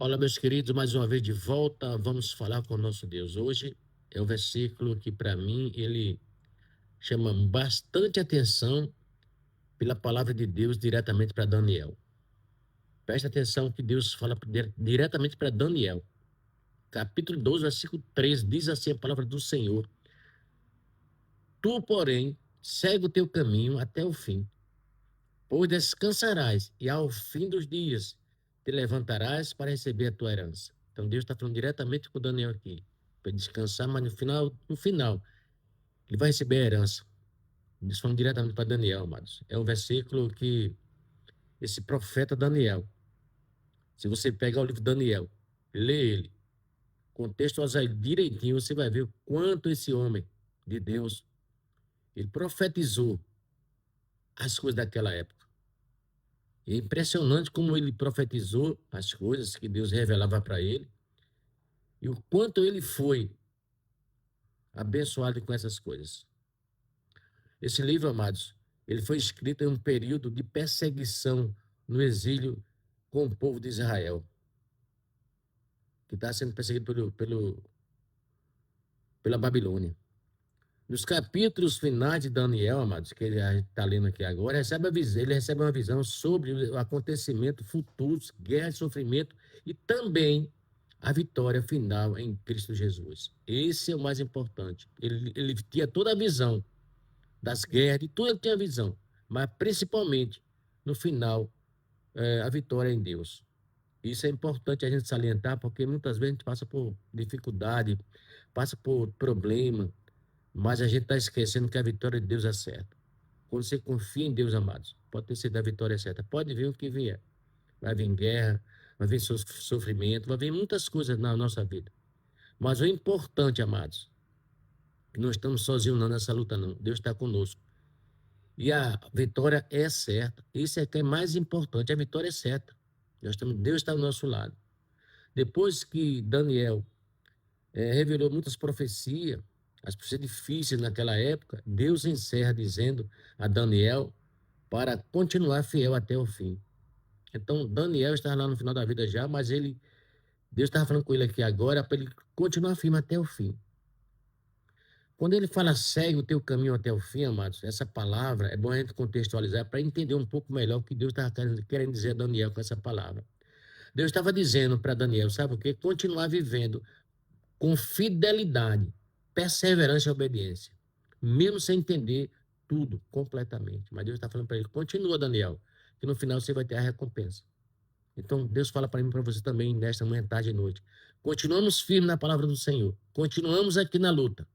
Olá, meus queridos, mais uma vez de volta. Vamos falar com o nosso Deus. Hoje é um versículo que, para mim, ele chama bastante atenção pela palavra de Deus diretamente para Daniel. Presta atenção que Deus fala diretamente para Daniel. Capítulo 12, versículo 13, diz assim a palavra do Senhor: Tu, porém, segue o teu caminho até o fim, pois descansarás, e ao fim dos dias te levantarás para receber a tua herança. Então Deus está falando diretamente com Daniel aqui, para descansar, mas no final, ele vai receber a herança. Deus falando diretamente para Daniel, amados. É um versículo que esse profeta Daniel, se você pegar o livro de Daniel, lê ele, contextualizar ele direitinho, você vai ver o quanto esse homem de Deus, ele profetizou as coisas daquela época. É impressionante como ele profetizou as coisas que Deus revelava para ele e o quanto ele foi abençoado com essas coisas. Esse livro, amados, ele foi escrito em um período de perseguição no exílio com o povo de Israel, que está sendo perseguido pela Babilônia. Nos capítulos finais de Daniel, amados, que a gente está lendo aqui agora, ele recebe uma visão sobre o acontecimento futuros, guerra e sofrimento, e também a vitória final em Cristo Jesus. Esse é o mais importante. Ele tinha toda a visão das guerras, de tudo ele tinha visão, mas principalmente, no final, a vitória em Deus. Isso é importante a gente salientar, porque muitas vezes a gente passa por dificuldade, passa por problema, mas a gente está esquecendo que a vitória de Deus é certa. Quando você confia em Deus, amados, pode ter sido a vitória certa. Pode vir o que vier. Vai vir guerra, vai vir sofrimento, vai vir muitas coisas na nossa vida. Mas o importante, amados, que não estamos sozinhos não nessa luta, não. Deus está conosco. E a vitória é certa. Isso é que é mais importante. A vitória é certa. Deus está ao nosso lado. Depois que Daniel revelou muitas profecias, as profecias difíceis naquela época, Deus encerra dizendo a Daniel para continuar fiel até o fim. Então, Daniel estava lá no final da vida já, mas Deus estava falando com ele aqui agora para ele continuar firme até o fim. Quando ele fala segue o teu caminho até o fim, amados, essa palavra é bom a gente contextualizar para entender um pouco melhor o que Deus estava querendo dizer a Daniel com essa palavra. Deus estava dizendo para Daniel, sabe o quê? Continuar vivendo com fidelidade, perseverança e obediência, mesmo sem entender tudo completamente. Mas Deus está falando para ele, continua, Daniel, que no final você vai ter a recompensa. Então, Deus fala para mim e para você também, nesta manhã, tarde e noite. Continuamos firmes na palavra do Senhor. Continuamos aqui na luta.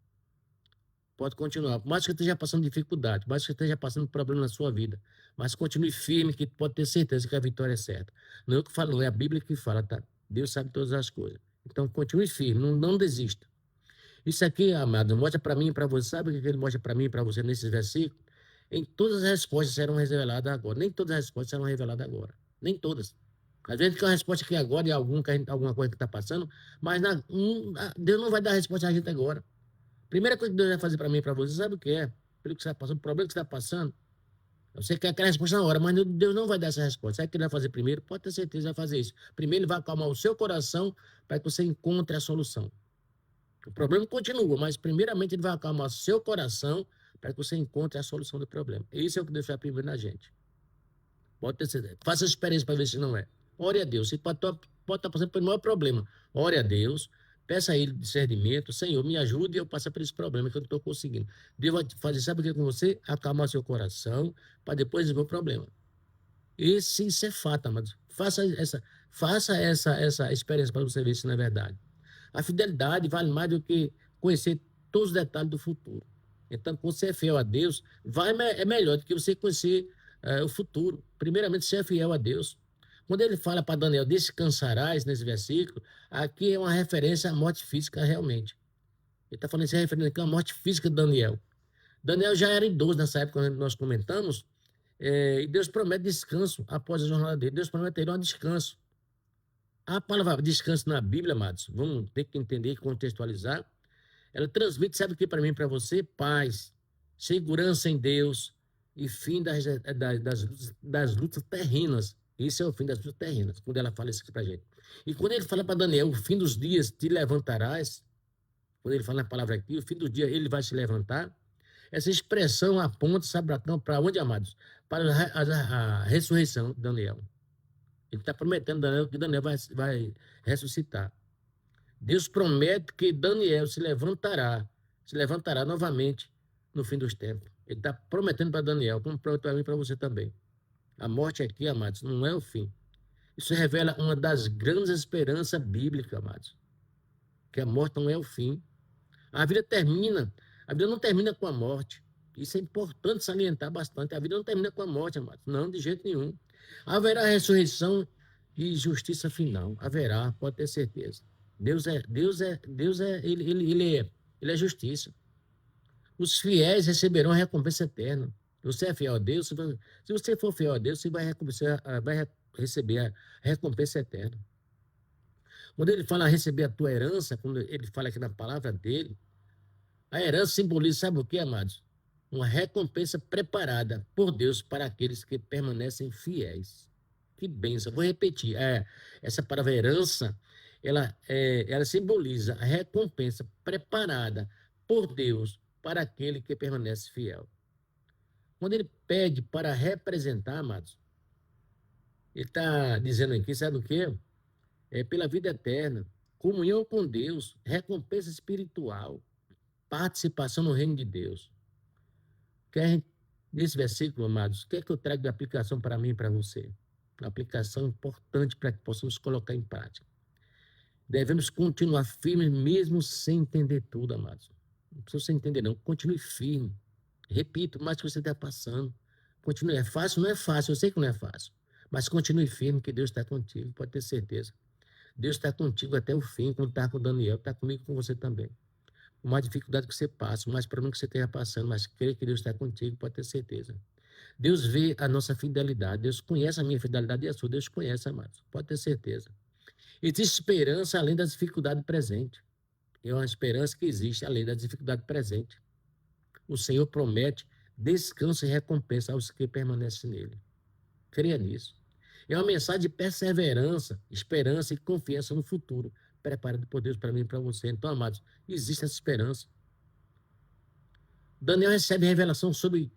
Pode continuar. Por mais que você esteja passando dificuldade, por mais que você esteja passando problema na sua vida, mas continue firme, que pode ter certeza que a vitória é certa. Não é eu que falo, é a Bíblia que fala, tá? Deus sabe todas as coisas. Então, continue firme, não desista. Isso aqui, amado, mostra para mim e para você. Sabe o que ele mostra para mim e para você nesses versículos? Em todas as respostas serão reveladas agora. Nem todas as respostas serão reveladas agora. Nem todas. Às vezes tem uma resposta aqui agora de alguma coisa que está passando, mas Deus não vai dar a resposta a gente agora. Primeira coisa que Deus vai fazer para mim e para você, sabe o que é? Pelo que você está passando, o problema que você está passando, você quer aquela resposta na hora, mas Deus não vai dar essa resposta. Sabe o que ele vai fazer primeiro? Pode ter certeza, vai fazer isso. Primeiro, ele vai acalmar o seu coração para que você encontre a solução. O problema continua, mas primeiramente ele vai acalmar seu coração para que você encontre a solução do problema. Isso é o que Deus vai primeiro na gente. Pode ter certeza. Faça a experiência para ver se não é. Ore a Deus. Você pode estar passando pelo maior problema. Ore a Deus. Peça a Ele discernimento. Senhor, me ajude eu passar por esse problema que eu não estou conseguindo. Deus vai fazer, sabe o que com você? Acalmar seu coração para depois resolver o problema. Isso é fato, amados. Faça essa experiência para você ver se não é verdade. A fidelidade vale mais do que conhecer todos os detalhes do futuro. Então, quando você é fiel a Deus, é melhor do que você conhecer o futuro. Primeiramente, ser fiel a Deus. Quando ele fala para Daniel, descansarás nesse versículo, aqui é uma referência à morte física realmente. Ele está falando isso, é referência à morte física de Daniel. Daniel já era idoso nessa época, quando nós comentamos, e Deus promete descanso após a jornada dele. Deus promete ter um descanso. A palavra descanso na Bíblia, amados, vamos ter que entender e contextualizar. Ela transmite, sabe o que para mim e para você? Paz, segurança em Deus e fim das lutas terrenas. Isso é o fim das lutas terrenas, quando ela fala isso aqui pra gente. E quando ele fala para Daniel, o fim dos dias te levantarás, quando ele fala a palavra aqui, o fim dos dias ele vai se levantar, essa expressão aponta, sabe, para onde, amados? Para a ressurreição de Daniel. Ele está prometendo Daniel que Daniel vai ressuscitar. Deus promete que Daniel se levantará novamente no fim dos tempos. Ele está prometendo para Daniel, como prometeu para mim e para você também. A morte aqui, amados, não é o fim. Isso revela uma das grandes esperanças bíblicas, amados. Que a morte não é o fim. A vida termina. A vida não termina com a morte. Isso é importante salientar bastante. A vida não termina com a morte, amados. Não, de jeito nenhum. Haverá ressurreição e justiça final. Haverá, pode ter certeza. Ele é justiça. Os fiéis receberão a recompensa eterna. Você é fiel a Deus? Se você for fiel a Deus, você vai receber a recompensa eterna. Quando ele fala receber a tua herança, quando ele fala aqui na palavra dele, a herança simboliza, sabe o que, amados? Uma recompensa preparada por Deus para aqueles que permanecem fiéis. Que bênção. Vou repetir. Essa palavra herança, ela simboliza a recompensa preparada por Deus para aquele que permanece fiel. Quando ele pede para representar, amados, ele está dizendo aqui, sabe o quê? É pela vida eterna, comunhão com Deus, recompensa espiritual, participação no reino de Deus. Nesse versículo, amados, o que é que eu trago de aplicação para mim e para você? Uma aplicação importante para que possamos colocar em prática. Devemos continuar firmes mesmo sem entender tudo, amados. Não precisa você entender, não. Continue firme. Repito, mais que você está passando. Continue. É fácil? Não é fácil. Eu sei que não é fácil. Mas continue firme, que Deus está contigo. Pode ter certeza. Deus está contigo até o fim, como está com o Daniel. Está comigo e com você também. Por mais dificuldade que você passe, o mais problema que você esteja passando, mas creia que Deus está contigo, pode ter certeza. Deus vê a nossa fidelidade. Deus conhece a minha fidelidade e a sua. Deus conhece, amados. Pode ter certeza. Existe esperança além da dificuldade presente. É uma esperança que existe além da dificuldade presente. O Senhor promete descanso e recompensa aos que permanecem nele. Creia nisso. É uma mensagem de perseverança, esperança e confiança no futuro, preparado por Deus para mim e para você. Então, amados, existe essa esperança. Daniel recebe revelação sobre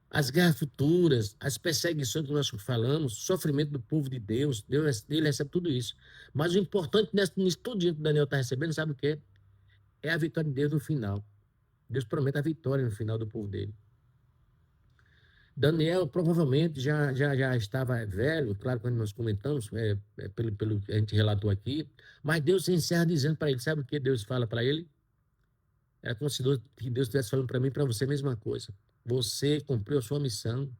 as guerras futuras, as perseguições que nós falamos, o sofrimento do povo de Deus. Ele recebe tudo isso. Mas o importante nisso tudo que Daniel está recebendo, sabe o que é? É a vitória de Deus no final. Deus promete a vitória no final do povo dele. Daniel provavelmente já estava velho, claro, quando nós comentamos, pelo que a gente relatou aqui, mas Deus encerra dizendo para ele, sabe o que Deus fala para ele? Era como se Deus estivesse falando para mim e para você a mesma coisa. Você cumpriu a sua missão,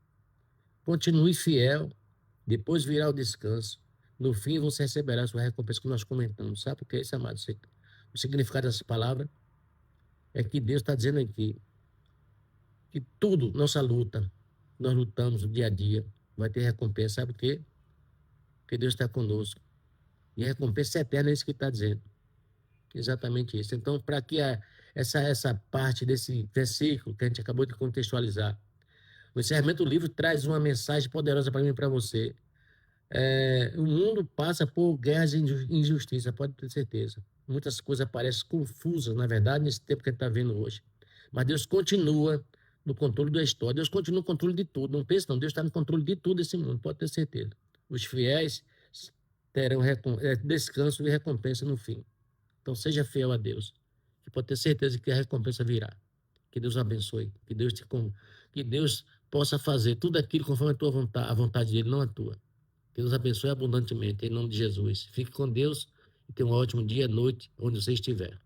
continue fiel, depois virá o descanso. No fim, você receberá a sua recompensa que nós comentamos. Sabe o que é isso, amado? O significado dessa palavra é que Deus está dizendo aqui que tudo, nossa luta, nós lutamos no dia a dia, vai ter recompensa. Sabe o quê? Porque Deus está conosco. E a recompensa é eterna, é isso que está dizendo. Exatamente isso. Então, para que essa parte desse versículo que a gente acabou de contextualizar, o encerramento do livro traz uma mensagem poderosa para mim e para você. O mundo passa por guerras e injustiça, pode ter certeza. Muitas coisas parecem confusas, na verdade, nesse tempo que a gente está vendo hoje. Mas Deus continua no controle da história. Deus continua no controle de tudo. Não pense não, Deus está no controle de tudo esse mundo, pode ter certeza. Os fiéis terão descanso e recompensa no fim. Então seja fiel a Deus, que pode ter certeza que a recompensa virá. Que Deus abençoe, que Deus possa fazer tudo aquilo conforme a vontade dele, não a tua. Que Deus abençoe abundantemente, em nome de Jesus. Fique com Deus e tenha um ótimo dia, noite, onde você estiver.